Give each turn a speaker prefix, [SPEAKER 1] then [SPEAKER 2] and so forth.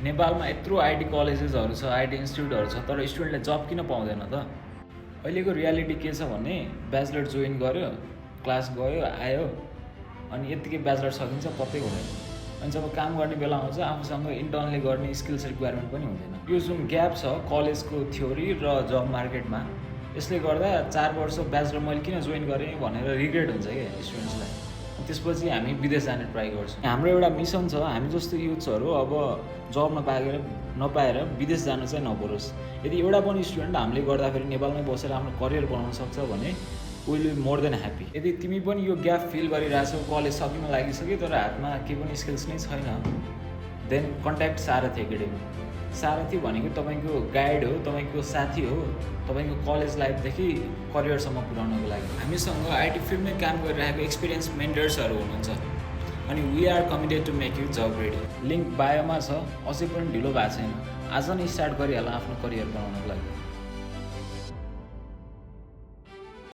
[SPEAKER 1] नेपालमा यत्रो आइटी कलेजेसहरू छ, आइटी इन्स्टिट्युटहरू छ, तर स्टुडेन्टले जब किन पाउँदैन त? अहिलेको रियालिटी के छ भने ब्याचलर जोइन गर्यो, क्लास गयो आयो, अनि यत्तिकै ब्याचलर सकिन्छ पत्तै हुँदैन। अनि जब काम गर्ने बेला आउँछ आफूसँग इन्टर्नली गर्ने स्किल्स रिक्वायरमेन्ट पनि हुँदैन। यो जुन ग्याप छ कलेजको थ्योरी र जब मार्केटमा, यसले गर्दा 4 वर्ष ब्याचलर मैले किन जोइन गरेँ भनेर रिग्रेट हुन्छ क्या स्टुडेन्ट्सलाई। त्यसपछि हामी विदेश जाने ट्राई गर्छौँ। हाम्रो एउटा मिसन छ, हामी जस्तो युथ्सहरू अब जब नपाएर विदेश जानु चाहिँ नपरोस्। यदि एउटा पनि स्टुडेन्ट हामीले गर्दाखेरि नेपालमै बसेर आफ्नो करियर बनाउन सक्छ भने will be more than happy. यदि तिमी पनि यो ग्याप फिल गरिरहेछौ, कलेज सकिन लागिसक्यो तर हातमा केही पनि स्किल्स नै छैन, देन कन्ट्याक्ट सारथी एकाडेमी। सारथी भनेको तपाईँको गाइड हो, तपाईँको साथी हो, तपाईँको कलेज लाइफदेखि करियरसम्म पुर्याउनको लागि। हामीसँग आइटी फिल्डमै काम गरिरहेको एक्सपिरियन्स मेन्टर्सहरू हुनुहुन्छ अनि we are committed to make you job ready. Link बायोमा छ, अझै पनि ढिलो भएको छैन। आज नै स्टार्ट गरिहाल आफ्नो करियर बनाउनको लागि।